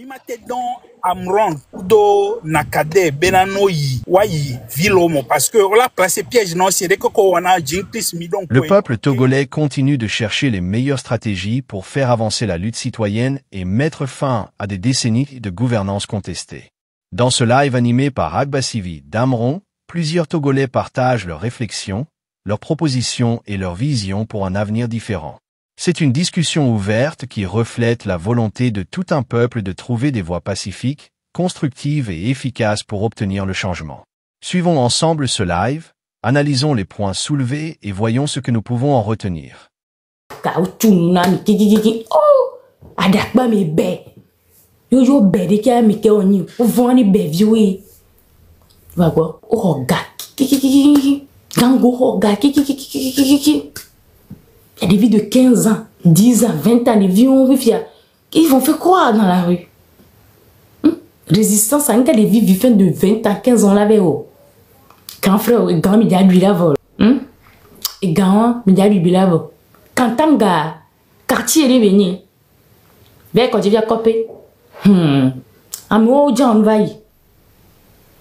Imate don amron do nakade benanoyi wayi vilomo parce que on l'a placé piège non c'est que on a jinkis mi donc. Le peuple togolais continue de chercher les meilleures stratégies pour faire avancer la lutte citoyenne et mettre fin à des décennies de gouvernance contestée. Dans ce live animé par Agbassivi d'Amron, plusieurs Togolais partagent leurs réflexions, leurs propositions et leurs visions pour un avenir différent. C'est une discussion ouverte qui reflète la volonté de tout un peuple de trouver des voies pacifiques, constructives et efficaces pour obtenir le changement. Suivons ensemble ce live, analysons les points soulevés et voyons ce que nous pouvons en retenir. Il y a des vies de 15 ans, 10 ans, 20 ans, des vies ils vont faire quoi dans la rue? Résistance, il y a des vies vivant de 20 ans, 15 ans là-bas. Grand frère, grand média lui là-bas. Et grand média lui là-bas. Quand t'as un gars, quartier est venu. Vers quand tu viens copier. Amour, John Vaille.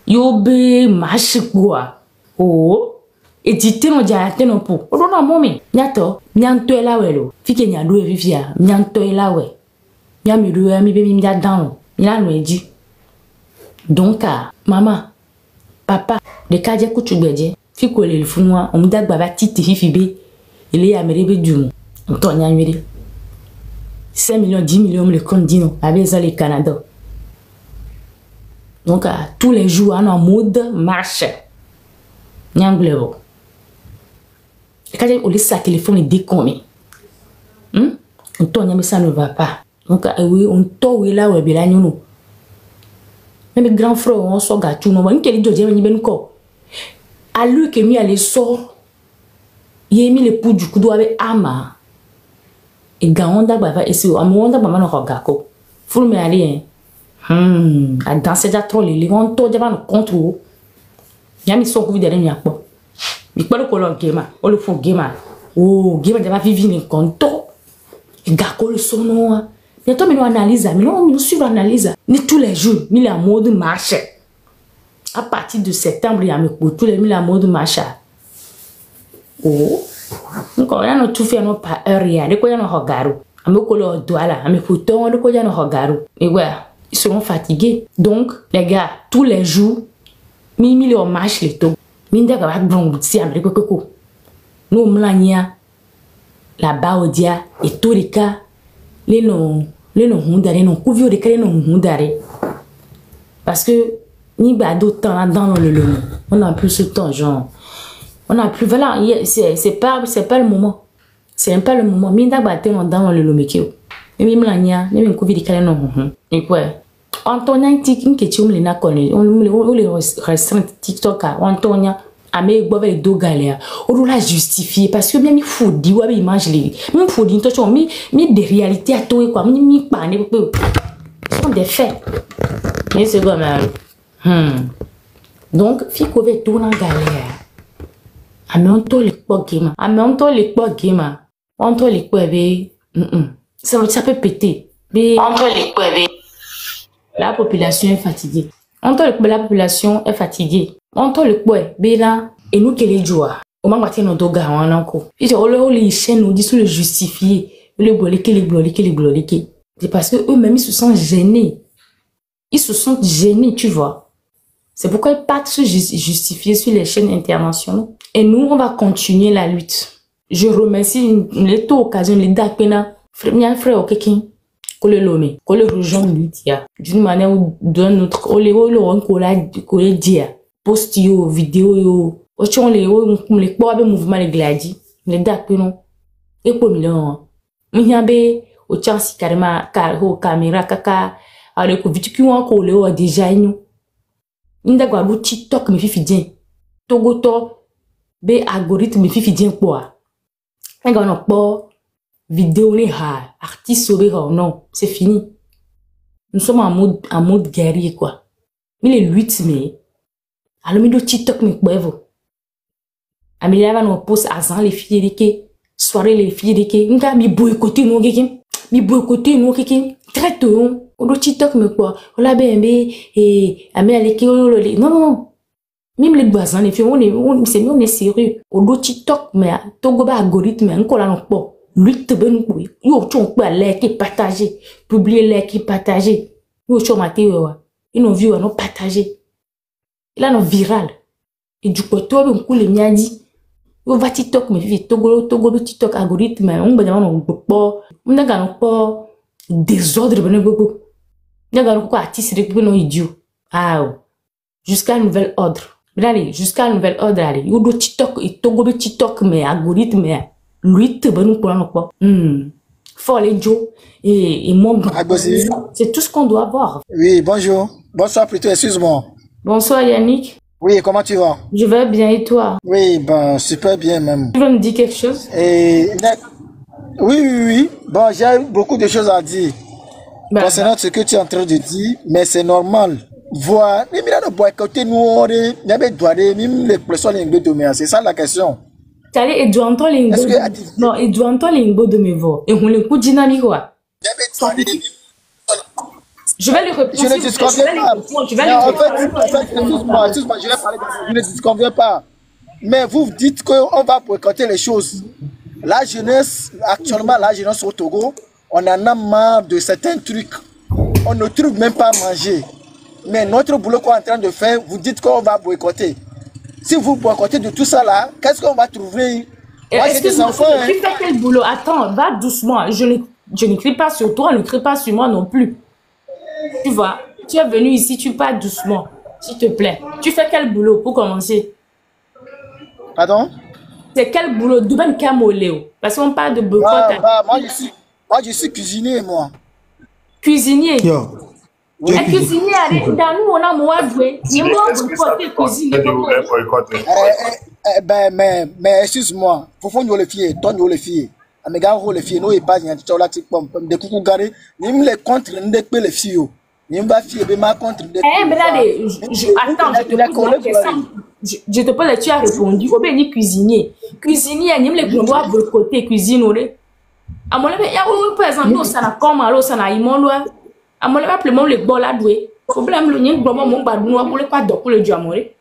Yobe, marche quoi. Oh. Et tu non déjà non pour on non momi nyato nyanto ela welo fike nyado e vivia nyanto ela we nyami do mi be mi dan nya no eji donc maman papa de kaje kutu gbeje fiko le funwa on dagba ba titi fifi be ile ya mere be dum on to nya mere 5 millions 10 millions le compte dino avec ça le Canada donc tous les jours en mode marche nyanglebo. Quand on laisse sa téléphone et décommé, on tourne mais ça ne va pas. Donc oui, on tourne là où est bien nous. Même grand frère on sort gâteau non, on quel jour j'ai ben quoi. À lui que mi allait sort, il a mis le pouls du coup avec ama. Et ganda baba et c'est amonda baba no regako. Faut me aller à danser déjà trop les on tourne devant le contrôle. Yami son coup derrière mi akpo. Il parle de colon game, on le faut game. Oh, game de ma vie vient compte. Et gako le son non. Bientôt nous analyse, mais non nous suivons analyse. Ni tous les jours, ni la mode marche. À partir de septembre, il y a mes coups tous les la mode marche. Oh, donc on a tout fait non pas heure rien. De quoi y a no regaro. À me coller au doigt là, à me couteau, de quoi y a no regaro. Et ouais, ils seront fatigués. Donc les gars, tous les jours, mimi le marche les taux. Minda ga bon si Amérique koko no mlanya la baodia et tous les cas les non hundare non couvio de cas non hundare parce que ni ba d'autant dans le lomo on a plus ce temps genre on a plus voilà c'est pas le moment c'est même pas le moment minda ba dans le lomekio et mi mlanya ni couvio de cas non et quoi Antonia TikTok que tu me l'as connu on les restreint TikTok à Antonia à mes boves deux galères on l'a justifié parce que bien il faut dire ouais image les même faut dire toi mais des réalités à toi quoi mi pas ne ce sont des faits mais c'est comme donc fi ko ve tout en galère à mais on to les pas game à mais on to les pas game on to les pas ça peut péter mais on to les pas la population est fatiguée. On la population est fatiguée. On te le quoi, béla, et nous qui les joie. Au moment où nous doga en encore. Et les chaînes nous disent le justifier, le bloquer. C'est parce que eux-mêmes ils se sentent gênés. Ils se sentent gênés, tu vois. C'est pourquoi ils partent se justifier sur les chaînes internationales. Et nous, on va continuer la lutte. Je remercie les taux occasions, les dakpena, frère, quelqu'un. Qu'on le lome, qu'on le rejoigne l'outil d'une manière ou d'une autre, on le dit, post yo, vidéo yo, on les quoi avec mouvement les gladi, les dates non, et pour million, m'yabe, au chance carrément, caméra kaka, avec le vidéo qui ont collé déjà nous, n'dagwa lu TikTok me fifi bien, togoto, be algorithme me fifi bien quoi, un gars non pas. Vidéo les artistes sauver non c'est fini nous sommes en mode guerrier quoi mais les 8 mai alors mais le TikTok me quoi Amélia va nous poster à les filles de soirée les filles de qui nous a mis boycotter nous Mi boycotter nous kiki traite on do TikTok me quoi. On la ben et amé aller ki non non. Même les bazans les filles on est sérieux. On do TikTok mais Togo ba algorithme on la non pas. Lui te ben ko. Yo chon pa like et partager, publier like et partager. Yo chon maté wa. Ils n'ont vu non partager. Là non viral. Et du coup toi on coule mi a dit. Yo va TikTok me fi Togo TikTok algorithme on ba non pas. On n'a pas désordre ben beaucoup. On n'a pas artiste récupérer non idiot. Ah jusqu'à nouvel ordre. Allez, jusqu'à nouvel ordre allez. Yo do TikTok et Togo be TikTok mais algorithme lui te ben pour non pas. Fort les Joe et mon c'est tout ce qu'on doit avoir. Oui, bonjour. Bonsoir plutôt, excuse-moi. Bonsoir Yannick. Oui, comment tu vas? Je vais bien et toi? Oui, ben super bien même. Tu veux me dire quelque chose? Oui. Bon, j'ai beaucoup de choses à dire concernant ce que tu es en train de dire, mais c'est normal. Voir, c'est ça la question. Non, et doit entendre les mots de mes voix. Et on les coups dynamique quoi. Je vais les répondre. Je ne disconviens pas. Excuse-moi, je vais parler. Je ne disconviens pas. Mais vous dites qu'on va boycotter les choses. La jeunesse, actuellement, la jeunesse au Togo, on en a marre de certains trucs. On ne trouve même pas à manger. Mais notre boulot qu'on est en train de faire, vous dites qu'on va boycotter. Si vous boycottez de tout ça là, qu'est-ce qu'on va trouver? Moi, j'ai des enfants. Tu fais quel boulot? Attends, va doucement. Je n'écris pas sur toi, ne crie pas sur moi non plus. Tu vois, tu es venu ici, tu parles doucement, s'il te plaît. Tu fais quel boulot pour commencer? Pardon? C'est quel boulot? Douben Kamoléo. Parce qu'on parle de boycott. Moi, je suis cuisinier, moi. Cuisinier? Yo. Oui. Cuisinier, dans nous, on a moins joué. Il y a moins de cuisinier. Mais excuse-moi, il faut nous les filles, toi nous les filles. Mais gars, les filles, nous, ils passent, il y a tout là, des coucous garés. Nous les contre, nous les filles. Nous va fier, mais contre. Attends, je te pose la question. Je te pose, tu as répondu. Au béni cuisinier. Cuisinier, nous les grands de côté cuisine. À mon avis, il y a par exemple, nous, ça n'a comme alors, ça n'a immonde. À mon avis, appelez-moi les bols à douer. Problème, le nid, mon badou, pour le pas d'or pour le diamoré.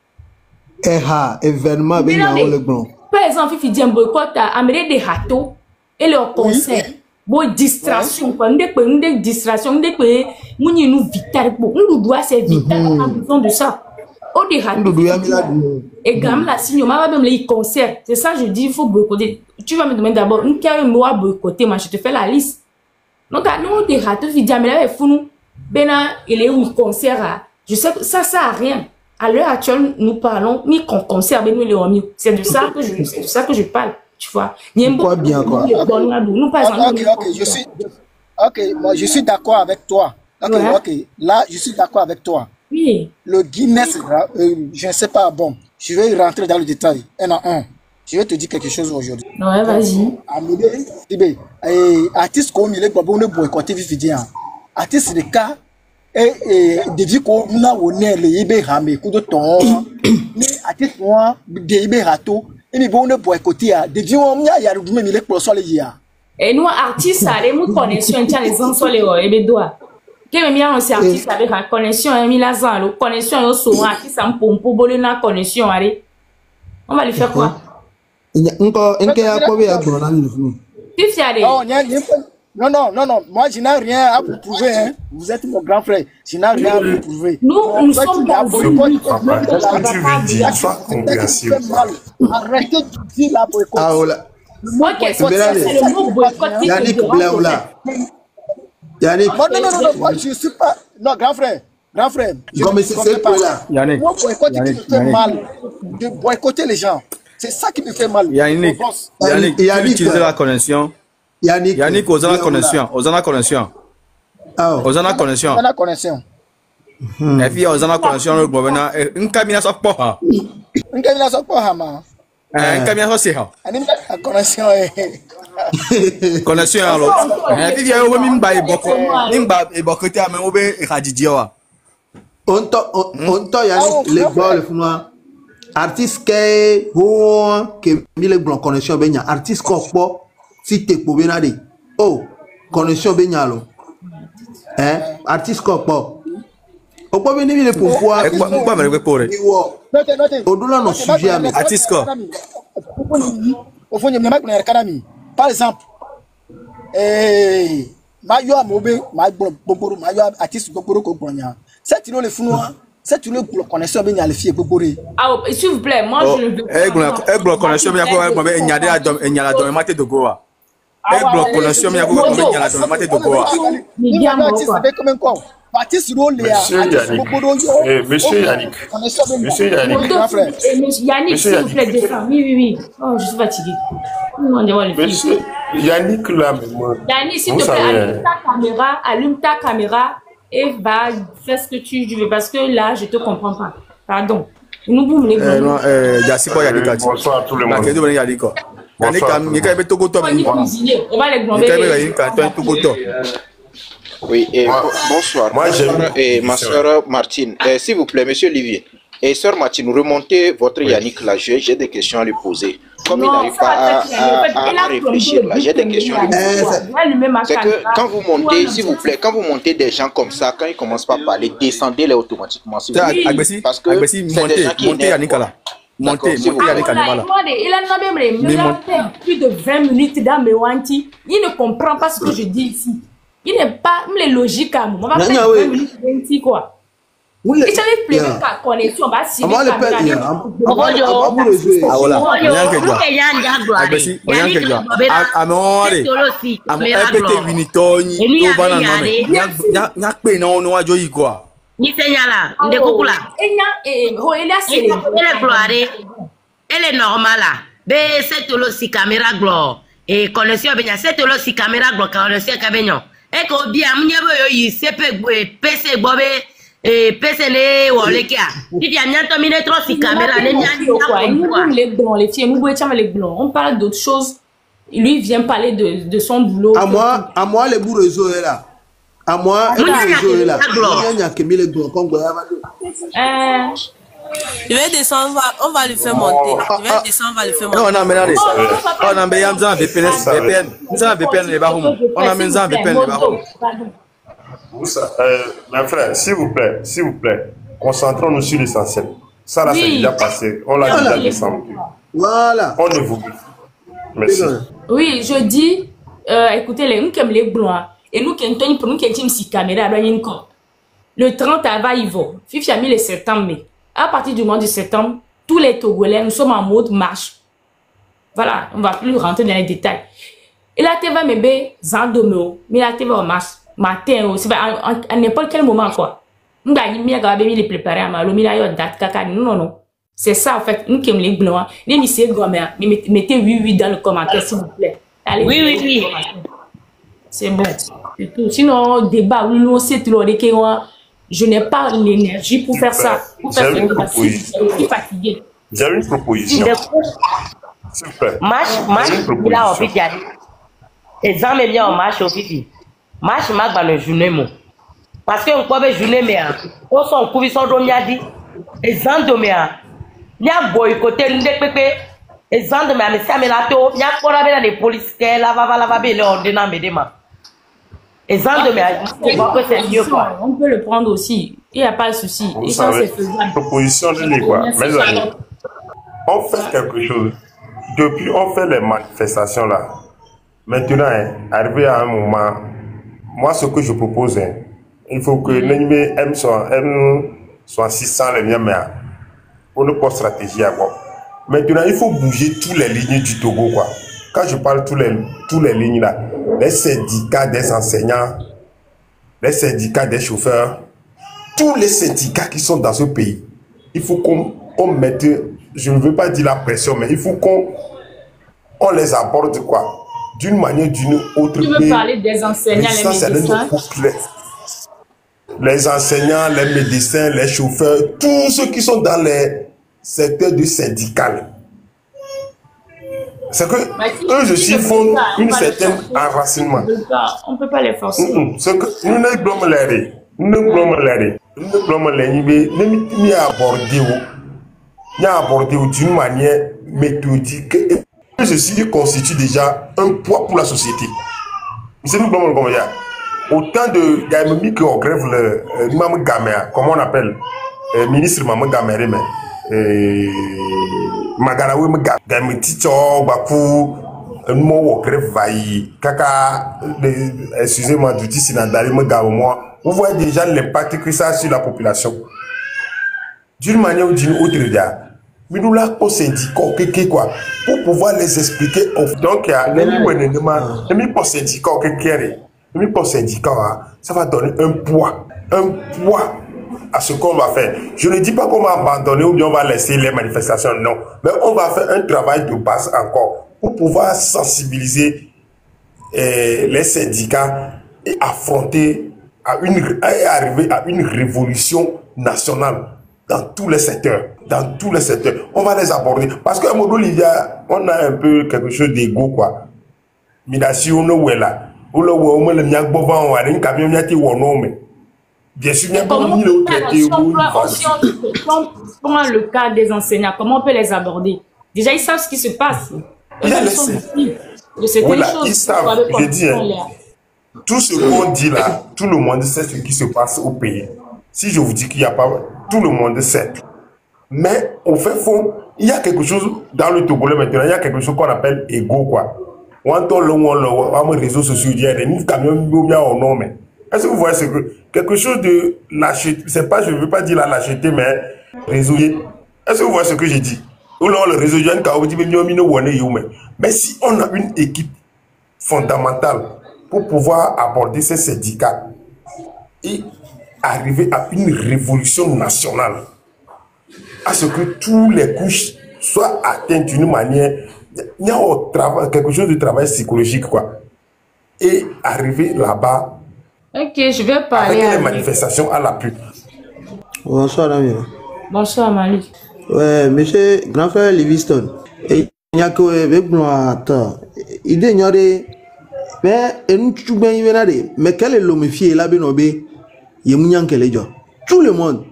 Événement, bien, le grand. Par exemple, il dit un boycott à amener des râteaux et leur concert. Bon, distraction, quoi. Une distraction, nous vital. Nous doit c'est vital. On a besoin de ça. On des râteaux. Et gamme la signe, on va même les concerts. C'est ça, je dis, il faut boycotter. Tu vas me demander d'abord, une carrière moi boycotter, moi, je te fais la liste. Donc, nous, des râteaux, il dit, mais là, il faut nous. Bena, il est où le concert? Je sais que ça sert à rien. À l'heure actuelle, nous parlons, ni qu'on conserve, nous les remis. C'est de ça que je parle, tu vois. Quoi bien, quoi. Nous, par exemple, moi, je suis d'accord avec toi. Ok, là, je suis d'accord avec toi. Oui. Le Guinness, je ne sais pas, bon, je vais rentrer dans le détail, un à un. Je vais te dire quelque chose aujourd'hui. Ouais, vas-y. Artiste comme il est pas bon, on est boycotté, vivant. Artiste de cas, et de vie qu'on a au nez, les Ibé Ramé, coup de ton, mais artiste moi, des Ibé Rato, et mais bon, on est boycotté, de vie on y a le même il est pour le soleil hier. Et nous, artistes, nous connaissons les enfants, les bédois. Quel est un artiste avec la connexion, Emile Lazan, connexion, au son, artiste en pompe, bolé la connexion, allez. On va lui faire quoi? Non, moi je n'ai rien à vous prouver, hein. Vous êtes mon grand frère, je n'ai rien à vous prouver. Nous sommes dans arrêtez de dire la boycott. Ok, c'est le mot boycott. Yannick Blaoula. Yannick. Non, moi je ne suis pas. Non, grand frère. Comme c'est pas là. Yannick. Moi, boycott qui me fait mal. De boycotter les gens. C'est ça qui me fait mal. Yannick, tu utilises la connexion. Yannick, aux la connexion. Et puis, aux la connexion, le gouvernement, une caméra sur pas. Une caméra sur pas, ma. Une caméra sur c'est. La connexion est. Connexion, alors. Et puis, il y a un même bail beaucoup. Même bail beaucoup, tu as même oublié Radidioa. On t'a Yannick, les balles, moi. Artiste que mille blanc connexion, ben, artiste quoi. Si t'es pour bien aller, oh, connexion benyalo. Hein? Artiste quoi? On peut venir les pourquoi. Pourquoi me le pour? Au-delà de nos sujets, artiste quoi? Au fond, il y a un par exemple, Mayo Amobe, Mayo artiste Boboro Kobonia. C'est tu le fou, c'est tu le connexion bien les filles Boboré. Ah, s'il vous plaît, moi je ne veux pas. Ego connexion bien quoi, moi ben nyade adom nyala dans maté de Goa. Ego connexion bien quoi, moi nyala dans maté de Goa. Il y a un artiste comme quoi. Baptiste Roléa, Monsieur Yannick. Monsieur Yannick. Yannick, s'il vous plaît, descends. Oui. Oh, je suis fatigué. Monsieur Yannick, là, Yannick, s'il te plaît, allume ta caméra et va faire ce que tu veux. Parce que là, je ne te comprends pas. Pardon. Nous pouvons les bonbons. Bonsoir à tout le monde. Yannick, on va les blomber. Oui, bonsoir. Moi, et ma soeur Martine. S'il vous plaît, monsieur Olivier. Et soeur Martine, remontez votre Yannick là. J'ai des questions à lui poser. Comme il n'arrive pas à réfléchir là, j'ai des questions à lui poser. C'est que quand vous montez, s'il vous plaît, quand vous montez des gens comme ça, quand ils ne commencent pas à parler, descendez-les automatiquement. Parce que c'est des gens qui Yannick là. Montez Yannick là. Il a même plus de 20 minutes dans mes wanti. Il ne comprend pas ce que je dis ici. Il n'est pas logique à moi. On va faire 20 minutes quoi. Il s'avait plaisir qu'à connexion, on va signer elle est normale là. C'est aussi caméra gloire et connexion bien c'est aussi caméra gloire connexion cabignon. Et qu'on dit à mon niveau c'est PC bobé et PC les walekia. Il y a bien terminé trop si caméra les blancs les filles nous voyons les blancs on parle d'autre chose lui vient parler de son boulot à moi les bouts réseau est là à moi les réseau est là il y a que les blancs comme je vais descendre, on va le faire monter. Je vais descendre, on va le faire monter. Non, on a maintenant on a un VPN. Nous avons VPN les barons. On a maintenant un VPN les barons. Mes frères, s'il vous plaît, concentrons-nous sur l'essentiel. Ça là, c'est déjà passé. On l'a déjà descendu. Voilà. On ne vous. Merci. Oui, je dis, écoutez, nous qui aimons les blancs, et nous qui aimons pour nous qui aimons si caméra, le 30 avril, il va. Fifi a mis le septembre, mais à partir du mois de septembre, tous les Togolais, nous sommes en mode marche. Voilà, on ne va plus rentrer dans les détails. Et la TV me bé zandomeo, mais la TV en marche matin aussi, à n'importe quel moment quoi. Nous avons mis les préparer à malo, date caca, non. C'est ça en fait, nous qui aimons les blancs, les messieurs gommers, mettez oui dans le commentaire s'il vous plaît. Allez, oui. C'est bon. C'est tout. Sinon, débat, nous c'est tout le je n'ai pas l'énergie pour faire ça. J'ai une proposition. Super. Marche, il a envie d'y aller. Les gens me bien en marche au pipi. Marche, marche dans le journée, moi. Parce qu'on peut faire journée, mais on s'en coupe, ils sont dans dit. Les gens de mais il y a boycotté le pépé. Les gens de mais ça me l'a tout. Il y a pour la des policiers, la va, les ordonnances, mais demain. Et ça, on peut le prendre aussi. Il n'y a pas de souci. Vous savez, proposition de l'État. Mes amis, on fait quelque chose. Depuis, on fait les manifestations là. Maintenant, arrivé à un moment, moi, ce que je propose, il faut que l'ennemi M soit 600 les miens, mais pour ne pas stratégie à quoi. Maintenant, il faut bouger toutes les lignes du Togo, quoi. Quand je parle tous les lignes là, les syndicats des enseignants, les syndicats des chauffeurs, tous les syndicats qui sont dans ce pays, il faut qu'on mette, je ne veux pas dire la pression, mais il faut qu'on les aborde quoi, d'une manière ou d'une autre. Tu veux parler des enseignants, les médecins? Les enseignants, les médecins, les chauffeurs, tous ceux qui sont dans les secteurs du syndical. C'est que eux aussi font une certaine enracinement. On ne peut pas les forcer. C'est que nous ne pouvons pas les aborder d'une manière méthodique. Et eux aussi constituent déjà un poids pour la société. C'est nous comment il y a autant de gars qui ont grève le Maman Gamea, comment on appelle ministre Maman Gamere, mais Magarawe Gamé Ticho, Bakou, mot grève vailli, Kaka, excusez-moi, du dit Sinandari moi. Vous voyez déjà l'impact que ça a sur la population. D'une manière ou d'une autre, mais nous là au syndicat quoi pour pouvoir les expliquer. Donc il y a les pour syndicat les pour syndicat ça va donner un poids à ce qu'on va faire. Je ne dis pas qu'on va abandonner ou bien on va laisser les manifestations, non, mais on va faire un travail de base encore pour pouvoir sensibiliser les syndicats et affronter arriver à une révolution nationale. Dans tous les secteurs, on va les aborder. Parce qu'à Modo Livia, on a un peu quelque chose d'ego, quoi. Mais si on est là, on a le miak bovan, on a un camion yati ou non, mais bien sûr, il y a pas de mille traités. Si on prend le cas des enseignants, comment on peut les aborder? Déjà, ils savent ce qui se passe. Ils sont de certaines choses. Ils savent, je dis, tout ce qu'on dit là, tout le monde sait ce qui se passe au pays. Si je vous dis qu'il n'y a pas, tout le monde sait. Mais au fait fond, il y a quelque chose dans le Togolais maintenant, il y a quelque chose qu'on appelle ego, quoi. On entend le réseaux sociaux, il y a des camions bien en nom, mais est-ce que vous voyez quelque chose de lâcheté, c'est pas, je ne veux pas dire la lâcheté, mais réseauiller. Est-ce que vous voyez ce que j'ai dit? Ou là, le réseau, mais si on a une équipe fondamentale pour pouvoir aborder ces syndicats et arriver à une révolution nationale, à ce que tous les couches soient atteintes d'une manière, il y a quelque chose de travail psychologique, quoi, et arriver là-bas. Ok, je vais parler avec les manifestations à l'appui. Bonsoir, ami. Bonsoir, Mali. Ouais, monsieur grand frère Livingston. Et il y a que idée ignorée, mais quel est l'homme fier là, Benobé? Tout le monde,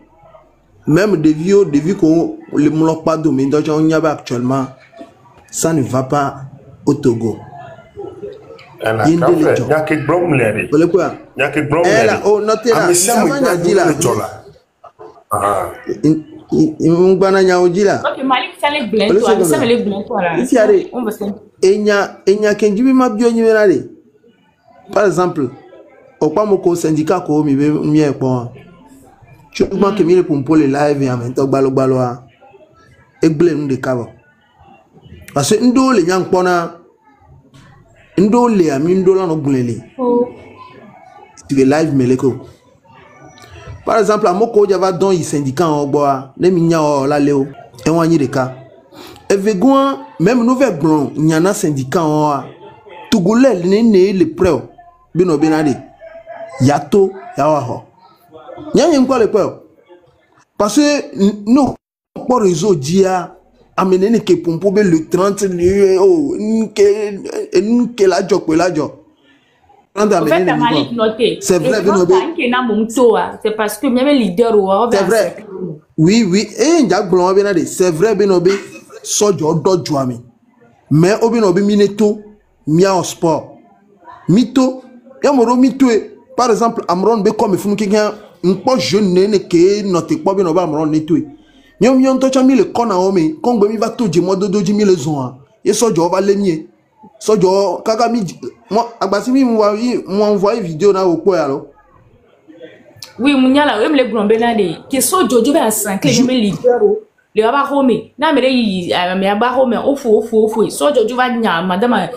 même des vieux qu'on les moulons pas domaine actuellement, ça ne va pas au Togo. Il y a que Blom l'air. Il y a que Blom l'air. Oh, notez là, ça m'a dit là. Il Ok, Malik, ça les blends, toi, ça les blends, toi là. On va se. Et il y a qu'un jibi m'a bien numéral. Par exemple, au pas mon syndicat ko mi mieux quoi. Tu vois que mi pour les live et en même temps balo et blend de cava. Parce que ndo le nyang pona ndo le ami ndo la no bulele. Tu es live meleko. Par exemple, à Moko Java don y syndicat en bois, ne minya o la leo, et on y de cas. Et vegoin, même nouvelle blanc, y en a syndicat en Togolais, le prêt, bino benade, yato, yawaho. Y'a quoi le prêt? Parce que nous, pour réseau dia, amener que pour le 30 que la job, la job. C'est vrai, c'est parce que même leader c'est vrai. Oui, et c'est vrai, Benobe, sojo do joami. Mais Obinobi mineto, mia en sport. Mito, yamoro mito, par exemple, Amron be comme funu quelqu'un, un peu jeune ne que notre pas Benoba Amron nettoie. Mion tocha mi le kona ome, quand mi va tout jimo dodo jimi le zon, et sojo va le mier. Sojo, Kagami, moi, Abasimi m'a envoyé vidéo là au quoi alors? Oui, Mounyala, même les grands benadés, qui sont Jojo à 5, les leader, les abaromés, n'a mais abaromés, au fou, so Jojo va dire, madame,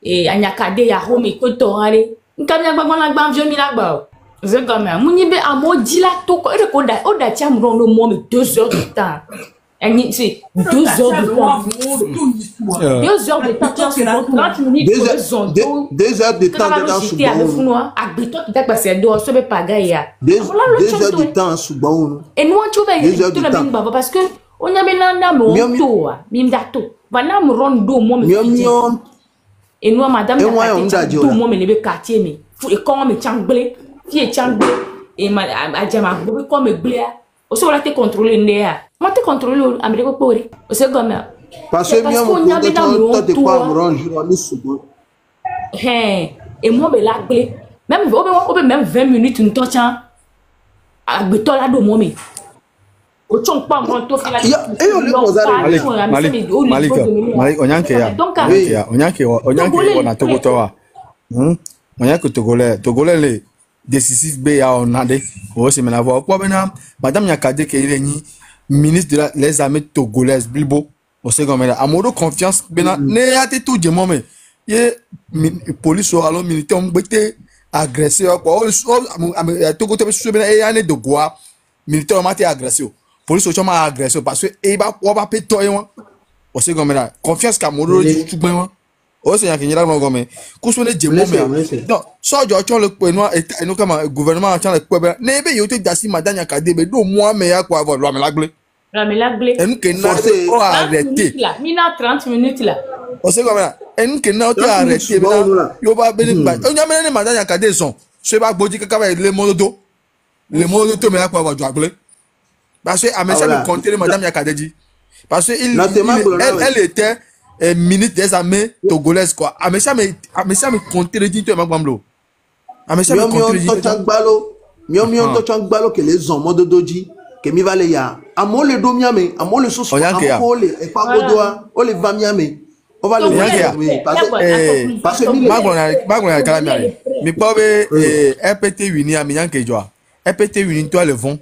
et Anyakade, ya home, Kotorale, Nkabia Babana Bam, je m'y là-bas. Je gamme, Mounibe a maudit la toko, et le code, Oda Tiam rend le moins 2 heures de temps. C'est 2 heures de temps. 2 heures de temps, 30 minutes. 2 heures de temps dedans sous bon. 2 heures de temps sous bon. Et nous, tu vas tout le monde parce que on a maintenant Mimdato. Voilà, me rend d'eau, moi, et nous, madame, tout le monde me lève quartier, mais et quand me chamblé, qui est chamblé, et madame, comme me blé. Aussi, on a été contrôlé, on a été contrôlé, Amérique pour c'est comme parce que bien, on a pas me rendre journaliste. Et et moi me la clé même même 20 minutes nous t'entend à beto là de moi mais au chon pas mon to fi la Malik onyanke on a Togo towa onyanke togolais le décisif be ya onade o se mena voir quoi bena madame Nyakade ke ile ni ministre de les armées togolaises Bilbo o se comme amodo confiance bena ne ya te tout de moment ye police o alors militaire on bete agressé quoi o Togo te so bena e ane de goa militaire o mate agressé police o chama agressé parce que e ba o ba peto e won o se comme confiance ka modo tu ben o se yanke nyira no gomme ku so ne jemo me non so jo chon le pe no et no kama gouvernement chon le pe ne be yo te dasi madame Nyakade be do mo me ya kwa vo lo me lagle en que na o arrêté mina 30 minutes là o se comme en que na o te arrêté yo ba be ni ba o nya me ne madame Nyakade son se ba gboji kaka ba le modo to me ya kwa vo jo agle parce que amesa me compter madame Nyakade dit parce que elle était ministre des armées togolaises quoi. Amesa me contredit toi Magbamlo. Amesa me contredit. Mio to changbalo que les hommes de doji que mi vale ya. Amo le domiame, amo le soso, amo le e pa godoa, o le vamiame. On va le parce que Magbona kalamia. Mi pobe RPT uni amiyanke joa. RPT uni toi le vont.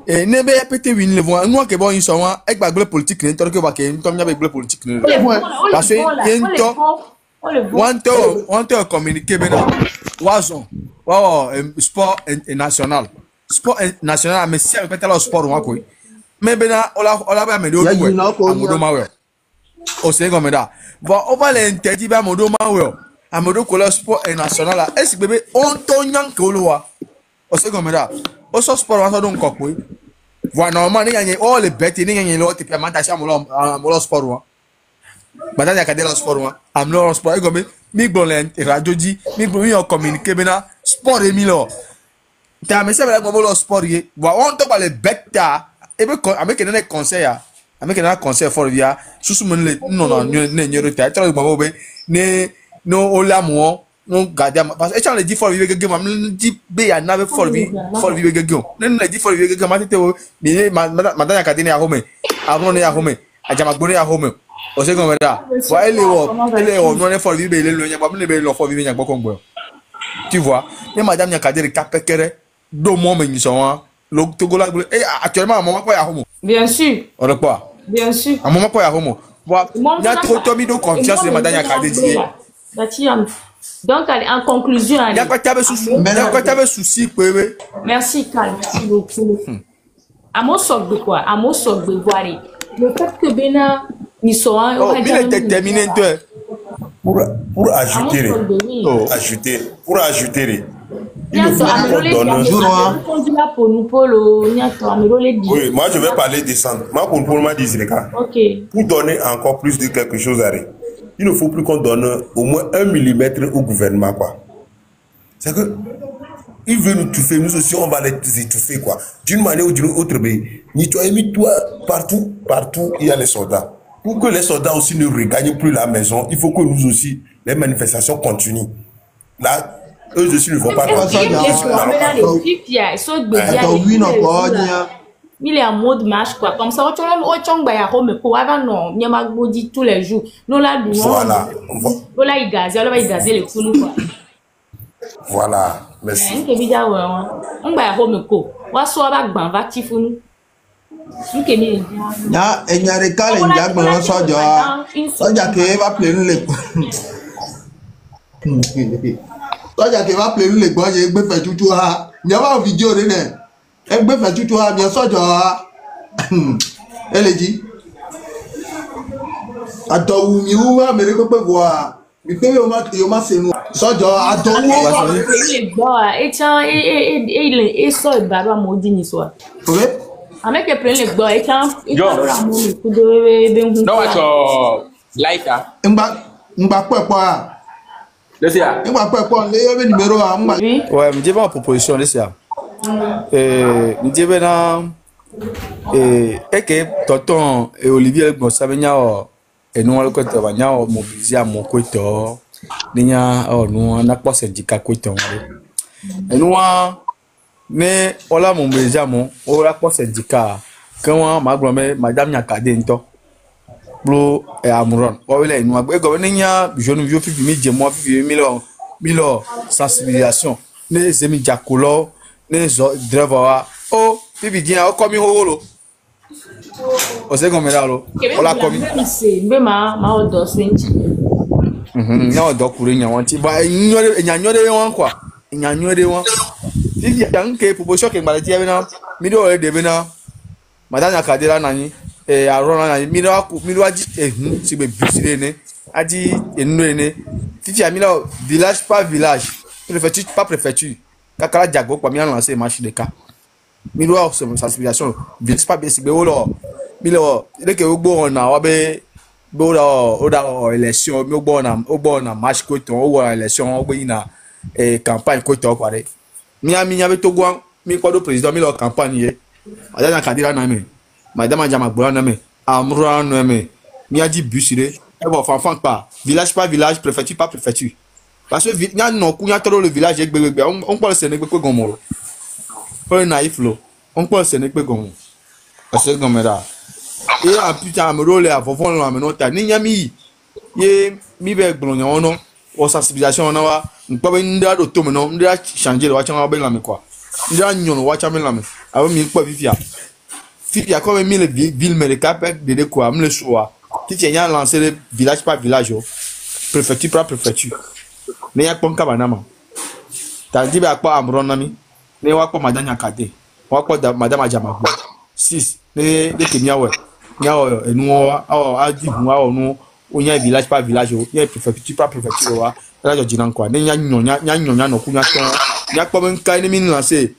Et ne be RPT uni le vont. Nous que bon ils sont avec bagble politique ne que ba ke comme ya bagble politique ne. Parce que on te communiquer bena. Wazon. Wow, sport national. Sport national mais si avec le sport wa ko. Mais bena ola ba me do ko. Amodo mawe. O se comme da. Bon, on va l'interdire ba amodo mawe. Amodo ko le sport national. Est-ce bébé on to nyanke olowa. O se comme da. O so sport wa so don ko ko. Voilà, normalement, il y a all les bêtes, il y a l'autre, puis attaché à mon sport. Madame Nyakade le sport, am le sport, comme mi blonde, radio dit, mi blonde, communiquer, maintenant, sport et milo. T'as mais c'est vrai, comme le sport, voilà, on te parle les bêtes, et bien, avec un conseil, avec un conseil fort, via, sous mon non, non, on l'a moi. Non garder parce que tu as dit faut vivre quelque chose dit be ya na faut vivre quelque chose non dit faut vivre quelque chose te ni madame Nyakade ya home aron ya home ajama gboro ya home o se comme ça wa ele o non faut vivre le lo nya ba me be lo faut vivre nya gboko ngbo tu vois et madame Nyakade ka pekere do mo me nso lo Togo la actuellement à moment quoi ya home bien sûr on le quoi bien sûr à moment quoi ya home voilà il y a trop de confiance de madame Nyakade dit donc, en conclusion, il y a quoi tu avais souci, merci, Carl, merci beaucoup. À mon sort de quoi? À mon sort de voir. Le fait que Bena, ils sont terminé, pour ajouter, il nous faut qu'on donne un jour. Oui, moi je vais parler descendre. Moi, pour moi, dire les gars. Pour donner encore plus de quelque chose à rien. Il ne faut plus qu'on donne au moins 1 millimètre au gouvernement, quoi. C'est que, il veut nous tuer, nous aussi, on va les étouffer, quoi. D'une manière ou d'une autre, mais, toi, partout, il y a les soldats. Pour que les soldats aussi ne regagnent plus la maison, il faut que nous aussi, les manifestations continuent. Là, eux aussi ne vont pas continuer. Il est en mode marche quoi. Comme ça, on dit tous les jours. Nous là, voilà. On là, il gaze les coups quoi. Voilà. Merci. On va home ko. Wa so ba gban va ti funu. Nke ni. Ya enyare kale njagbe ron sojo. Soja ke va play le. Soja ke va play le gbo je gbe fe tutu ha. Nya ba video re ne. Egbe fe tutu ha mi sojo ha. Eleji. Atowu mi u wa mere ko pe bo ha. Mi pe yo ma se nu. Sojo atowu le gbo ha. E chan e so ibaro amodi ni so. Okay? Avec les prendre les gbo e chan e ra mo mi ku do be ngun. No what your life ah. Ngba pepo ha. Lesia. Ngba pepo le yo be numéro ha ngba. Ouais, me dis pas proposition lesia. Me dis na que tonton et Olivier Gbonsabenya et nous le côté banya mobiliser à mon côté Ninya oh nous na pas syndicat coton. Et nous ne ola mon beja mon ola pas syndicat quand ma grand-mère madame Nyakade nto blo e amuron o wele nu agbe go ninya jeune vieux fi mi je moi fi milo sensibilisation ne zemi jakolo ne zo driver o bibi dia o komi holo o se go meralo ola komi be ma o do senchi na o do kure nya won ti ba nyanyore won kwa nyanyore won bibi dan ke proposition ke ngba ti e na mi do o de be na madame Akadera nani arona nani mi waji si be busile ne adi enu ne titi amila village par village préfecture par préfecture kakala jago pa mi lancer marche de cas mi do sensibilisation village par basic be wolo mi lo le ke ogbo ona wa be o da élection mi ogbo na marche ko ton o élection ogbo ina campagne ko to pare mi nya be to gwan mi ko do président mi lo campagne ye madame Akadera na me madame Jamagbola na me amura na me mi a dit busire e bo fanfan pa village par village préfecture par préfecture parce que nya no ku nya toro le village egbegbe on parle se ne pe gomo o naïf lo on parle se ne pe gomo parce que gomera et en putain amuro le avon la menota ni nya mi ye mi be gbon nya ono o sensibilisation na wa npa be nda do to me no nda changer le wa chan wa be la me quoi nda nyon wa chan me la me awo mi pa fifia comme mille villes mais le cap de quoi me le choix qui tient lancer le village par village préfecture par préfecture ne ya pon kabanama tandi ba pa amron nami ne wa pa madame Nyakade wa pa madame Jamagbola 6 ne de kemia we nya enu wa a di hu wa onu onya village par village ya préfecture par préfecture wa la jo jinan kwa ne nya nyonya no kunya ton nya pa men kai ne min lancer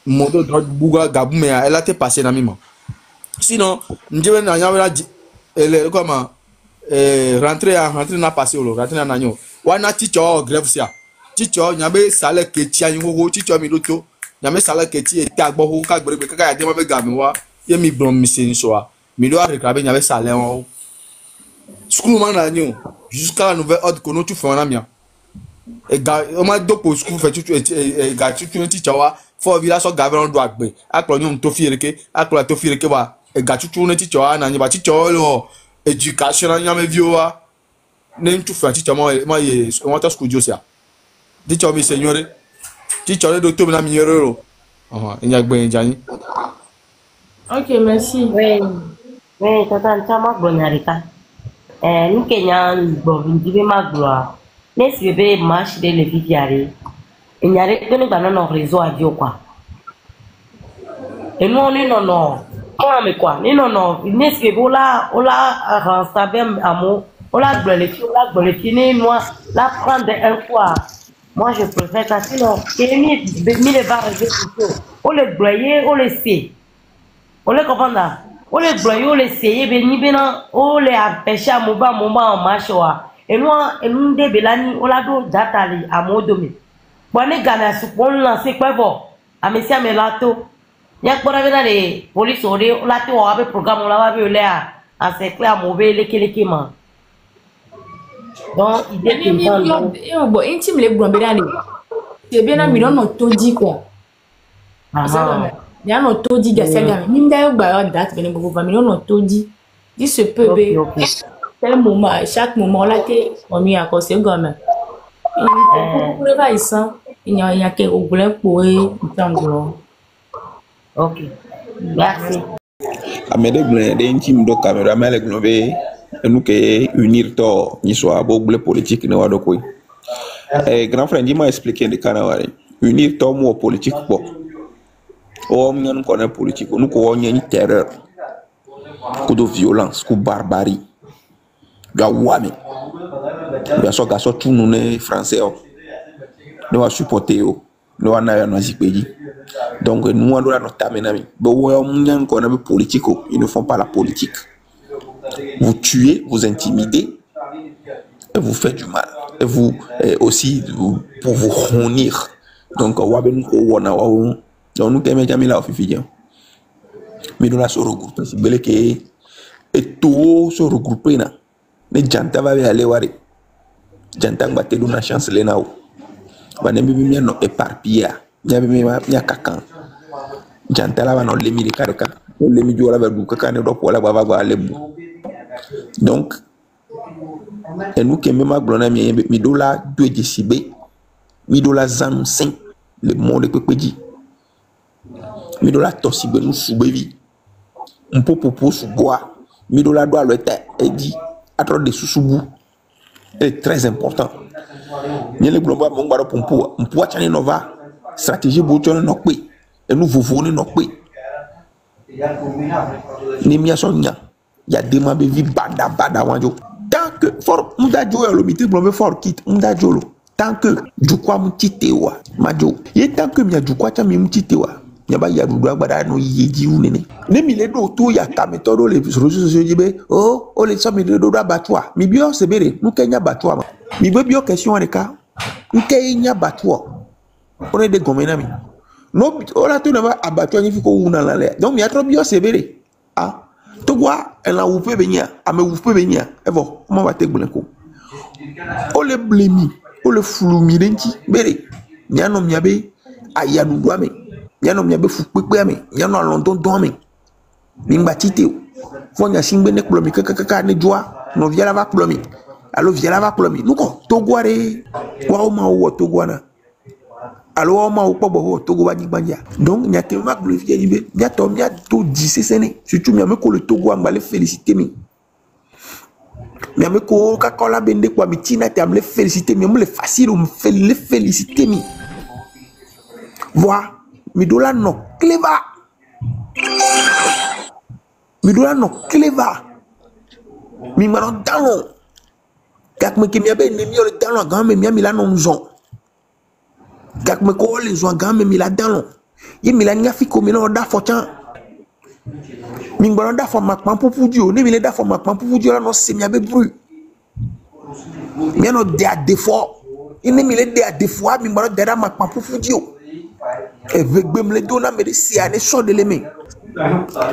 modo do buga gabume elle a été passée na mimo sinon njebe na nyawela ele comme rentrer na passé o rentrer na nyo wana ticho grève sia ticho nyabe sale keti anyi gogo ticho mi loto nyame sale keti e tagbo ho ka gbere kaka ya de ma be gamu wa ye mi blom mi se nso a mi do reclamer nyabe sale won school man na nyo jusqu'à la nouvelle ordre que nous tu fais na mia e ga o ma do po school fait tu ga tu ticho wa for village so gavron do agbe aklo nyum to fireke aklo to fireke wa e ga chuchu ne ticho na nyi ba ticho lo education nya me vioa ne ntu fa ticho ma ye won to school josia ticho mi señore ticho le do to na mi yero nya gbe njani. OK, merci. Oui, tata chama gbonyarika ni kenya gbo ndibe magloa ne si bebe marche de le vidiare nyare gani gba no réseau adio quoi et nous on est non quoi mais quoi ni non ne si bebe ola ransabem amo ola gboleti ni noir la prendre un fois moi je préfère ça sinon mi le va réseau sociaux on le broyer on le sait on le comprendre on le broyer on le sait beni bena on le empêcher moment en marche wa et nous de belani ola do data li amodomi bonne gana su pon lancer quoi bon amesia melato yak pora vena de police ore lato wa be programme la wa be le a c'est clair mauvais le ma donc idée que bon intime le bon belani c'est bien ami non to di quoi ya no to di gasaga ni nda gba date bene bobo famille non to di se peut be tel moment chaque moment là que on y a conseil gomme pour le va ici il y a que au boulot pour entendre. OK, merci. Amede glen de intime do caméra mele globe nous que unir to ni so abogle politique ne wado koy grand frère di m'a expliqué de kanawari unir to mo politique ko o ñan ko na politique nous ko ñan terreur ko de violence ko barbarie ga wami ya so ga so tunu ne français o ne wa supporter o ne wa na ya no zikpeji donc nous on doit notamment nami bo wo ñan ko na politique ils ne font pas la politique. Vous tuez, vous intimidez et vous faites du mal et vous aussi pour vous réunir. Donc waben ko wona wa donc nous keme jamila ofifidien mais nous la se regrouper si belé que et tout se regrouper na ne janta va aller wari jantang ba te do na chance le na o ba ne mi no éparpillé ya mi ya kakan jantala ba no le mi kareka le mi jola ba du kakane do pola ba ba lebu donc et nous qui même glona mi dola do djibé mi dola zanu 5 le monde peut dire mi dola tosibe nous soubevi un peu pour sous bois mi dola doit le tête et dit à trop de sous est très important ni le glomba mon baro pour chane nova stratégie bochon no pe et nous vous no pe ni mi asonya ya dema be vi bada wanjo tant que fort munda jo lo mité glombe fort kit munda jo lo tant que du kwa mutitewa majo ye tant que mi du kwa cha mi mutitewa nyaba ya dudu agbada no yeji unene ne mi le do to ya kametodo le réseaux sociaux jibe oh o le so mi le do abattoir mi bio sebere nu kenya abattoir mi be bio question en cas nu kenya abattoir on est de gomena mi no o la to na abattoir ni fi ko una la le donc mi atro bio sebere ah to gwa en la wupe benya ame wupe benya e bo mo ba te gbulenko o le blemi o le flumi denki bere nyano mi abe aya dudu ame nyano mi abe fu pepe ame nyano alondon don ame mingba tite fonya singbe ne plomi kaka ne joa no viala va plomi allo viala va plomi nuko togware wa o ma wo togwana allo o ma o pobo togo ba nyibanja donc nyate ma glorifier yibe nyato mia to dise sene surtout mi ameko le togo ambale féliciter mi ameko ka kola bende kwa mitina te amle féliciter mi amle facile o me féliciter mi voilà mi dola no clever mi maro dalon kak me ke mi abe ne mi ole dalon gan me mi la non zon kak me ko le zon gan me mi la dalon ye mi la nya fi ko mi no da fo chan mi ngba da fo makpan pupudio ne mi le da fo makpan pupudio la no se mi abe bru mi no de a defo ne mi le de a defo mi ngba da makpan pupudio et vegbem le dona me de si ane so de leme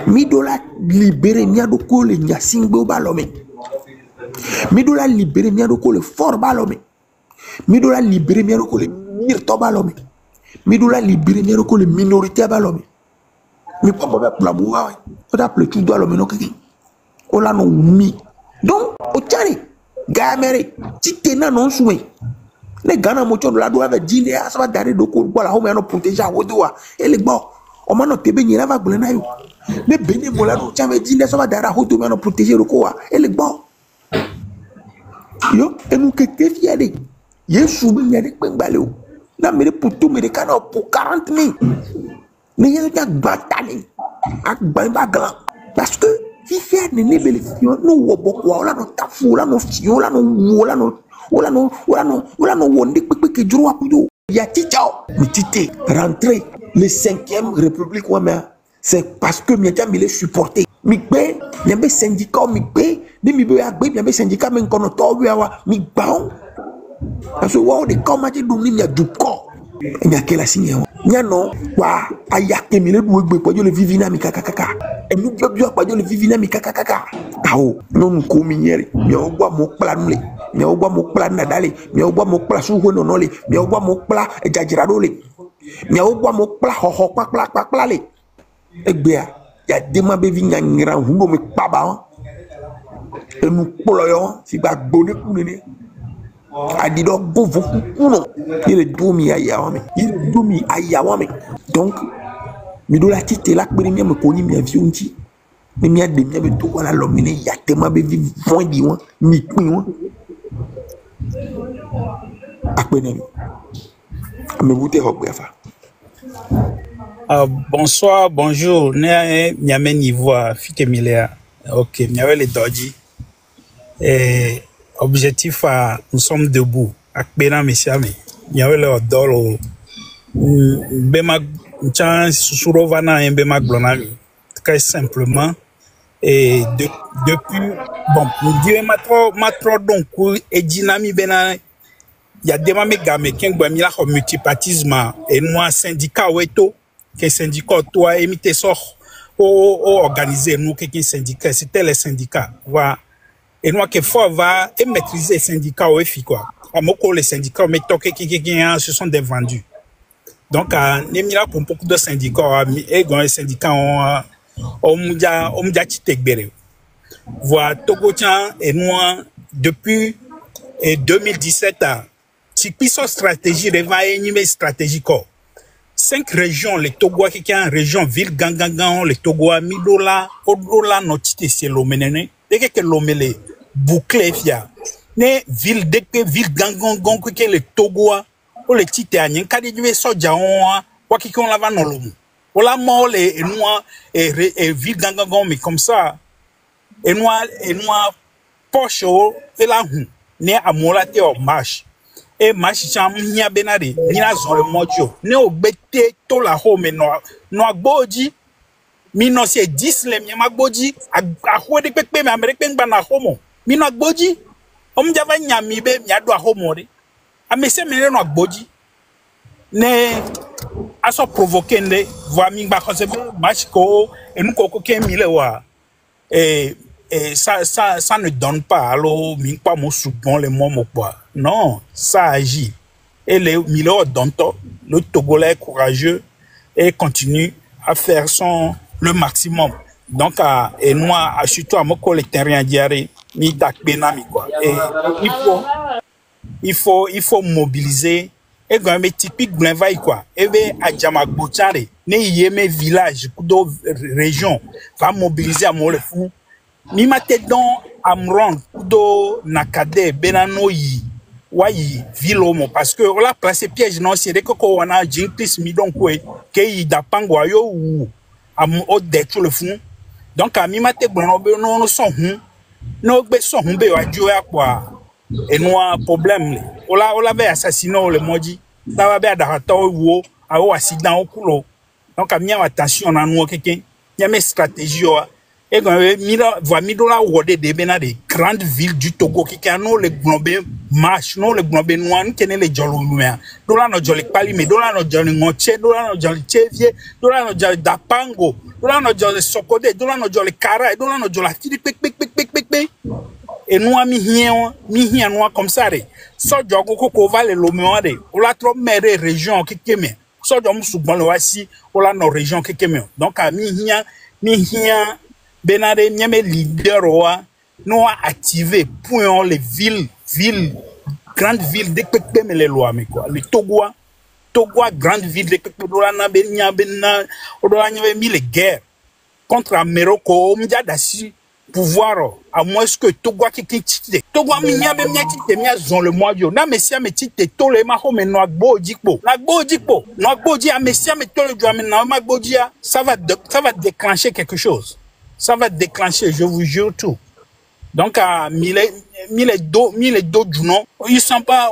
mi dola libéré mi ado ko le nyasingbe balome mi dola libéré mi ado ko le fort balome mi dola libéré mi ado ko le mirto balome mi dola libéré mi ado ko le minorité balome mi pa bobe plabu wa o da ple tu balome no kiki o la no mi donc o tari gamere titena non soué les Ghana mocho la do avec dîner à ça va daré do ko bola ho me no protéger a wodoa et les gbo o ma no tebe nyira va gbole na yo les bénévoles no chame dîner ça va daré ho do me no protéger ro ko wa et les gbo yo et nous que fiade yesu bi nyade pengbale o na mere puto mere kana pour 40 000 mais ya ta batani ak ba grand parce que si fiade ne bénéficio no wo bokwa la no tafu la no fio la no wo la no wonde que juro akudo ya tichao mitite rentrer le 5e république wa c'est parce que mi tam il supporter mi gbe mi be syndicat mi gbe ni mi be agbe mi be syndicat men kono to wi wa mi gbaon parce que wa de comment ti dum ni mi aduko mi akela signé nya no wa ayake mi le du gbe pojo le vivina mi kakaka e mi bio pojo le vivina mi kakaka awo no ko mi nyere mi o gba mo plan le mi o gba mo plan na dale mi o gba mo plan su ho no le mi o gba mo plan ejajira do le mi o gba mo plan ho pa le egbe ya dema be vi nyangira hundo mi pa ba e nu polo yo si gba gbone ku ni adido go vo ku no ile do mi aya wa me donc mi do la tite la pe mi me ko ni mi avi onti mi ade mi be to wala lo mi ni ya dema be vi von bi won mi pin won bonsoir, bonjour. Niamey niveau Fite Milea. Ok, Niamey les Dodji. Objectif nous sommes debout. Akbena Messiame. Niamey le Dolo. Bema Chan Susurovana et Bema Glonami. Très simplement. Et depuis, bon, nous disons matro donc, et dynamique bena. Il y a des mamés qui ont multipartisme et nous un syndicat ou eto que syndicat toi émité sort ou organiser nous quelqu'un syndicat c'était les syndicats voilà et nous que faut va et maîtriser les syndicats ou quoi à Moko, les syndicats, mais toqué qui se sont des vendus. Donc, Nemira, pour beaucoup de syndicats, et les syndicats ont déjà quitté Gbere. Voilà, Togo tient, et nous, depuis 2017, si puissant stratégie, une stratégie, 5 régions, les Togois qui ont région, ville, Gangangan, les Togois, Midola, Odola, Notite, c'est l'Omenene, dès que l'Omele, bouclé, fia. Ne ville, dès que ville, Gangangan, que les Togois, ou les Titaniens, quand ils veulent sortir, quoi qu'ils ont là-bas, non, l'homme. Ou la mort, et noirs, et ville, Gangangan, mais comme ça, et noirs, poche, et la hum, ne amolate, ou marche. Et machin mia benade mina zon le mojo ne ogbete to la home no agboji mi no se 10 le mi magboji a de pepe me american ba na homo mi no agboji java nyami be mi ado a homo de a me se me no agboji ne aso provoquer ne voa mi ba kose match ko enu ko ke mi le wa et ça ne donne pas alors mi pas mo souvent les mots quoi. Non, ça agit. Et les Milo Donto, le Togolais courageux, et continue à faire le maximum. Donc, et moi, surtout à mon collègue terrain diarrhée, mi dakbenami quoi. Et il faut mobiliser. Et quand même typique glenvaille quoi. Et bien à Djamagbochare, ne yeme village, kudo région, va mobiliser à mon le fou. Mi mate don Amron, kudo Nakade, Benanoyi. Wayi vilomo parce que on l'a placé piège non c'est que ko wana jinklis mi donc que yi da pango yo ou am o de tout le fond donc a mi mate gbono be no so hu no gbe so hu be wa jo ya kwa et noa problème on la be assassiné le modi ça va be da ta wo a o accident o kulo donc a mi attention na no keke ya mes stratégie et quand Midola wode de bena de grandes villes du Togo qui ont les globes marche non les globes noirs qui ne les jolumea dola no joli pali me dola no joli ngoche dola no joli chevie dola no joli dapango dola no joli sokode dola no joli kara dola no joli tiri pek et nous mi hien noir comme ça de so jogo koko va le lomeo de on la trop mere région qui keme so jom souvent le wasi on la no région qui keme donc a mi hien Benade Niame leader nous a activé point les villes, grandes villes de Pekpe mais les lois mais quoi. Les Togois, grandes villes de Pekpe Dolana Benya Benna, Odolana mis les guerres contre Améroko, Omdia Dassi, pouvoir, à moins que Togois qui quitte. Togois Minya Benya Tite Mia Zon le mois na Messia me Tite Tole Maho mais Noagbo Dikpo. Noagbo Dia Messia me Tole Djamena Magbo Dia, ça va déclencher quelque chose. Ça va déclencher, je vous jure tout. Donc, mille deux non, ils sont pas,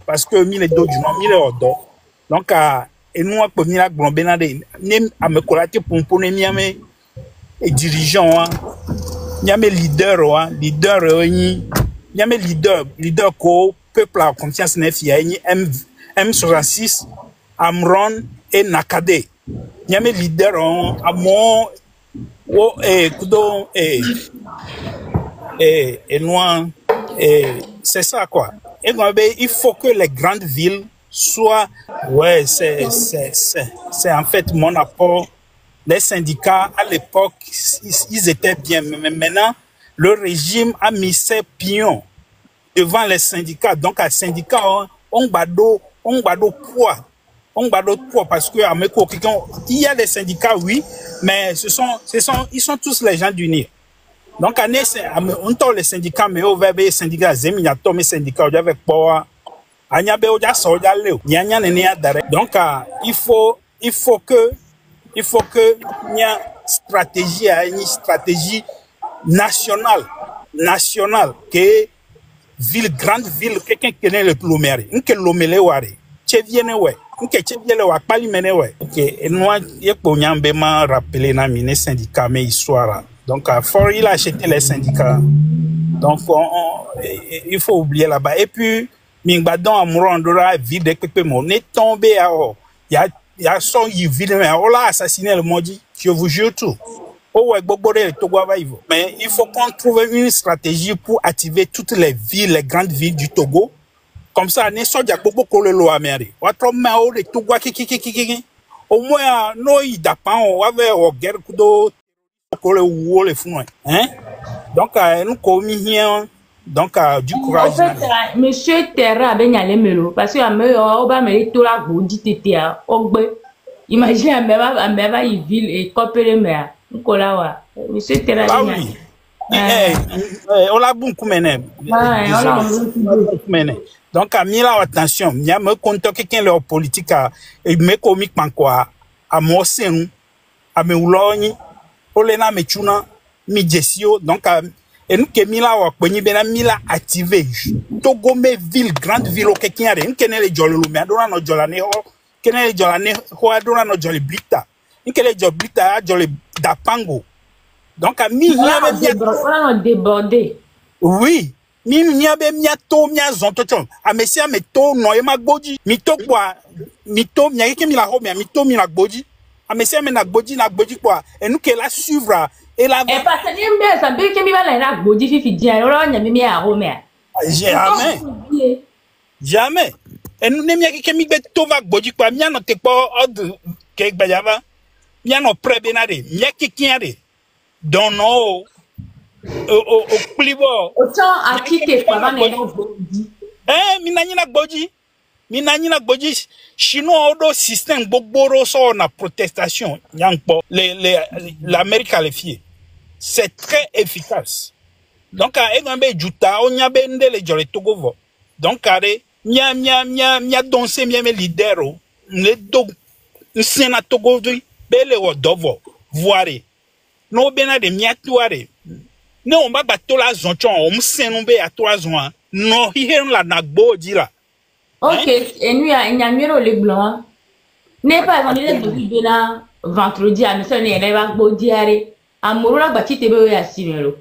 parce que mille deux non, mille odo. Donc, et nous, pour mille globénade, à me collater pour niame et dirigeant, niame leader, niame leader ko, peuple à confiance neuf, M66, Amron et Nakade. Il y a mes leaders à mon kudo noir c'est ça quoi. Et il faut que les grandes villes soient c'est en fait mon apport. Les syndicats à l'époque ils étaient bien mais maintenant le régime a mis ses pions devant les syndicats donc les syndicats on bado poids. On va d'autres poids parce que il y a des syndicats, oui, mais ils sont tous les gens d'unir. Donc, on tourne les syndicats, mais on va les syndicats, les syndicats, avec poids. Donc, il faut que il y ait une stratégie nationale, que grande ville, quelqu'un qui est le plombier, que l'omele ware, cheviene ouais. Ok, et nous, il faut rappeler les syndicats, mais histoire. Donc, il a acheté les syndicats. Donc, il faut oublier là-bas. Et puis, Mingbadon Amouron vide de Pepe Mon est tombé à haut. Il y a son vide, mais on l'a assassiné le maudit. Je vous jure tout. Oh, ouais, mais il faut qu'on trouve une stratégie pour activer toutes les villes, les grandes villes du Togo. Comme ça, ne soja bobo kole lo ameri. Watro ma o le Togo kiki. Au moins, no i dapan o ave o guerre kudo kole wo le funu. Hein? Donc, nous commis hier. Donc, du courage. En fait, monsieur Terra ben yale melo parce que ame o ba me to la go di tete a ogbe. Imagine ameba i ville et coopérer mais nkola wa. Monsieur Terra ben oui. On l'a bon kumene. Donc, à mis là attention, il y a me compte quelqu'un leur politique et me comique quoi à Mossenu, à me Ouloni, Olena Mechuna, mi Jessio, donc et nous qui mis là ou bena mila activé. Togo me ville, grande ville au quelqu'un a, nous connaît les jolly mais adora no jolane ho, connaît les jolane ho adora no jolly blita, nous connaît les jolly blita jolly dapango. Donc à mi on a débordé. Oui. Mi miabe miato mia zontochon a mesia meto no e magboji mito kwa mito mia ke mi la ho mia mito mi la gboji a mesia me na gboji kwa e nu ke la suivre et la e pa se ni mbe sa be ke mi ba la gboji fifi dia ro nya mi a ho mia jamais e nu ne mia ke mi be to va gboji kwa mia no te po od ke gbajava mia no prebenade mia ke kiade don't know au plibo autant à qui t'es pas boji minanyina gboji chinois odo système bogboro so na protestation nyangpo l'Amérique a les fier c'est très efficace donc a egombe juta onyabe ndele jole togovo donc are mia danser mia me leadero le do nsena togovi bele odovo voire no bena de mia tuare. Non, on va battre la zone, on me sent à 3 ans. Non, il y a la nagbo dit là. Ok, et nous, il y a mieux les blancs. N'est pas quand il est de là, vendredi, à monsieur, il y a les nagbo diaré. Amour, la bâtie, t'es bien à 6 000.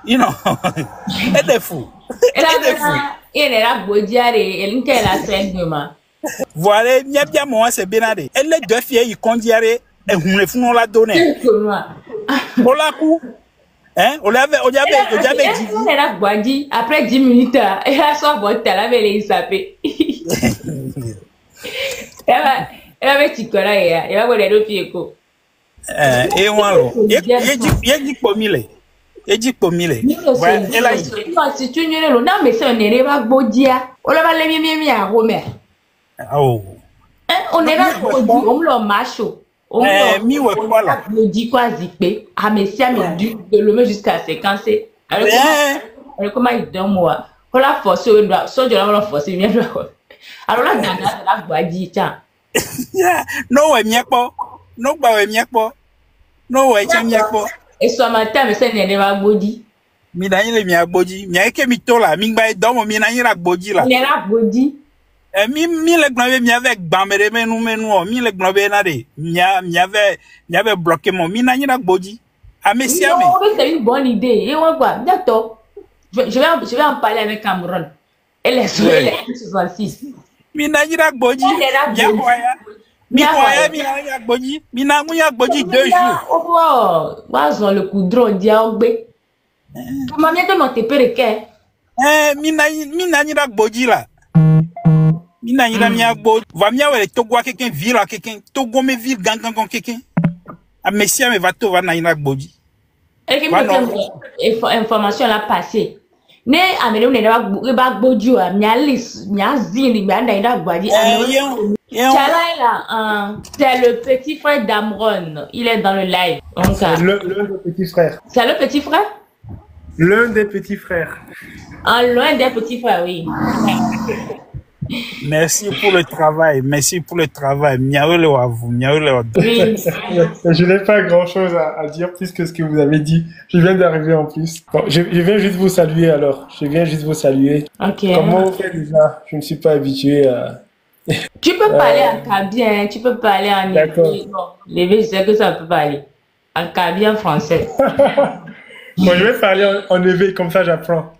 You know, elle est fou. Elle est fou. Et elle est nagbo diaré, elle est la 5 mois. Voilà, il y a bien moi, c'est bien allé. Elle est 2 filles, il compte diaré, et on les fout, on la donne. On la coup. Hein? On avait dit. On est là, après 10 minutes, elle a son vote, elle avait les sapés. Elle avait Ticola et elle va voir les deux pieds. Et voilà. Il y a dit pomile. Il dit pomile. Si tu n'es là, non, mais c'est un élève bodia. On va les miens à Romer. Oh. On est là, on l'a macho. Mi ouais quoi là? Me dit quoi zipé? Ah mais si me dit de le mettre jusqu'à séquencer. Alors comment il donne moi? On l'a forcé, on doit, soit je l'ai forcé, bien sûr. Alors là, la boadi, tiens. Non ouais miakpo, non bah ouais miakpo, non ouais tiens miakpo. Et ce matin, mais c'est n'est pas body. Mi n'a le miak body, miak mi to là, mi bah dans mi n'a la body là. Il la body. Mi le gnabe mi avec bamere menu mi le gnabe na de mi avait bloqué mon mi na la body. Ah mais si non, c'est une bonne idée. Et on va d'accord. Je vais en parler avec Cameroun. Elle est sur les 66. Mi na la body. Mi na body. Mi na la body 2 jours. Oh, vas-y le coudron diaogbe. Comment bien que non te pereke? Mi na la body là. Mina ira mi agbo va mi awele Togo quelqu'un ville quelqu'un Togo me ville gangan quelqu'un a messia me va to va na ina gboji et que information la passé ne amele ne ba gboju a mi alis mi azini mi anda ina gboji c'est le petit frère d'Amron, il est dans le live. L'un des petits frères. C'est le petit frère? L'un des petits frères. L'un des petits frères, oui. Merci pour le travail, merci pour le travail. Miaoulo à vous, miaoulo à vous. Je n'ai pas grand-chose à dire plus que ce que vous avez dit. Je viens d'arriver en plus. Bon, je viens juste vous saluer alors. Je viens juste vous saluer. Okay. Comment vous faites déjà? Je ne suis pas habitué à... Tu peux parler en kabien, tu peux parler en anglais. Les vieux, je sais que ça peut parler. En kabien français. Bon, je vais parler en éveil, comme ça j'apprends.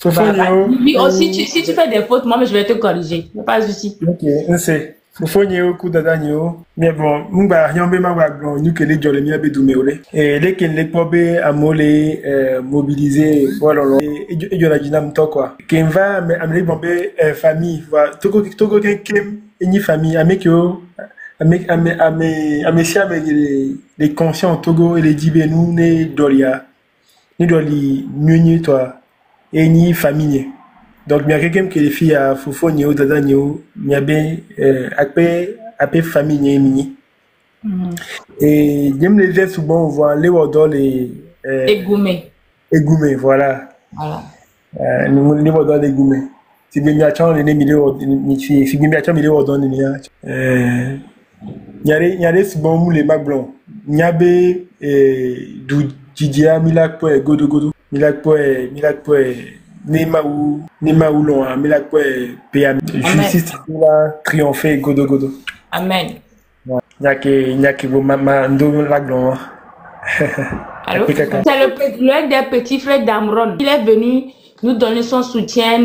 Oui, aussi, si tu fais des fautes, moi, je vais te corriger. Pas de souci. Ok, c'est Fofo nyeo ku dada nyeo. Mais bon, mungba nyombe mangba blon ñu que les jolé mi abe dumewle. Et les ken les pobe amolé mobiliser voilà et jola jinam to quoi. Ken va amener bombe famille va togo ken ni famille amekyo amesi avec les conscients au Togo et les dibenu ne dolia ni doli nyunyi toi et ni famille. Donc il y a quelqu'un qui les filles à Fofo Nyo Dada Nyo il y a bien appelé famille Nyemini. Et j'aime les aides souvent on voit les wodol et Egoumé voilà les wodol Egoumé si bien bien chant les milieux si bien bien chant milieu wodol ni il y a des souvent mou les mag blancs il y a be du Didia milak po godo milak po Nema ou l'on milak po PM justice la triompher godo amen. Nyake bo mama ndo la blanc. Alors, c'est l'un des petits frères d'Amron. Il est venu nous donner son soutien,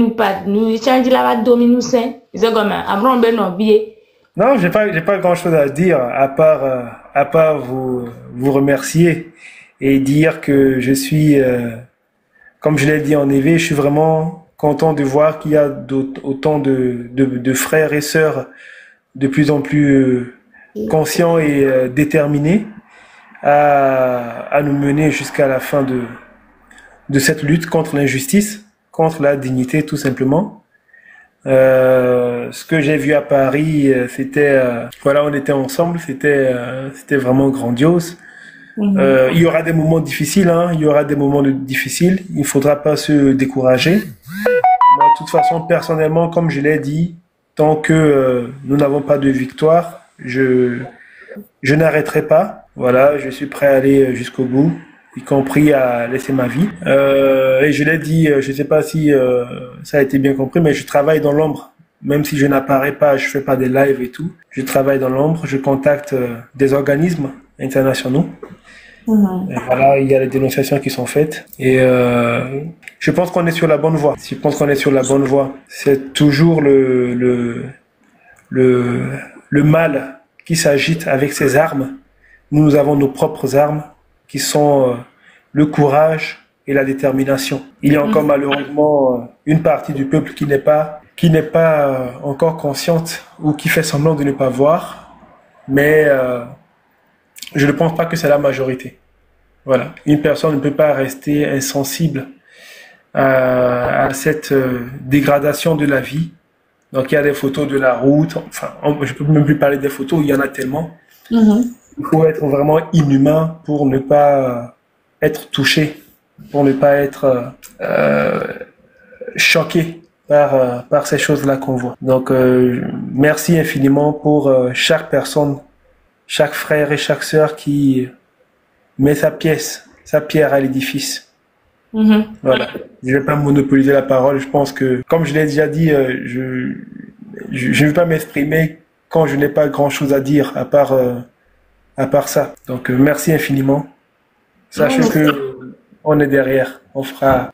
nous échanger la dominer nous saint. C'est comme Amron ben obligé. Non, j'ai pas grand chose à dire à part vous remercier et dire que je suis comme je l'ai dit en éveil, je suis vraiment content de voir qu'il y a autant de frères et sœurs de plus en plus conscients et déterminés à nous mener jusqu'à la fin de cette lutte contre l'injustice, contre la dignité tout simplement. Ce que j'ai vu à Paris, c'était voilà, on était ensemble, c'était vraiment grandiose. Il y aura des moments difficiles, il y aura des moments difficiles. Il ne faudra pas se décourager. Moi, de toute façon, personnellement, comme je l'ai dit, tant que nous n'avons pas de victoire, je n'arrêterai pas. Voilà, je suis prêt à aller jusqu'au bout, y compris à laisser ma vie. Et je l'ai dit, je ne sais pas si ça a été bien compris, mais je travaille dans l'ombre. Même si je n'apparais pas, je fais pas des lives et tout. Je travaille dans l'ombre, je contacte des organismes internationaux. Et voilà, il y a les dénonciations qui sont faites. Et je pense qu'on est sur la bonne voie. Je pense qu'on est sur la bonne voie. C'est toujours le mal qui s'agite avec ses armes. Nous avons nos propres armes qui sont le courage et la détermination. Il y a encore malheureusement une partie du peuple qui n'est pas encore consciente ou qui fait semblant de ne pas voir. Mais je ne pense pas que c'est la majorité. Voilà. Une personne ne peut pas rester insensible à cette dégradation de la vie. Donc il y a des photos de la route. Enfin, je peux même plus parler des photos, il y en a tellement. Il faut être vraiment inhumain pour ne pas être touché, pour ne pas être choqué par ces choses-là qu'on voit. Donc merci infiniment pour chaque personne, chaque frère et chaque sœur qui met sa pierre à l'édifice. Voilà. Je vais pas monopoliser la parole. Je pense que, comme je l'ai déjà dit, je ne vais pas m'exprimer quand je n'ai pas grand-chose à dire à part ça. Donc merci infiniment. Sachez que on est derrière.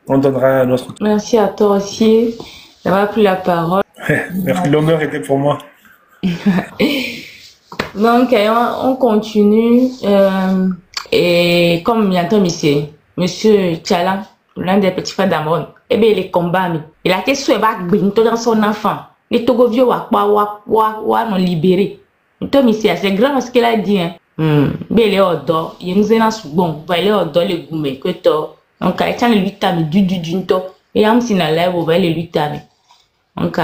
On donnera notre tour. Merci à toi aussi d'avoir pris la parole. Merci. L'honneur était pour moi. Donc on continue. Et comme bientôt monsieur Tchalan, l'un des petits frères d'Amron, eh bien les combats, il a été souhaité dans son enfant. Les Togoviens nous libérer. C'est grand ce qu'il a dit. Mais les odeurs, il nous est bon, les odeurs, les gourmets, que toi. Donc, il y a 8 ans, du et am si na lève, les 8 ans. Donc,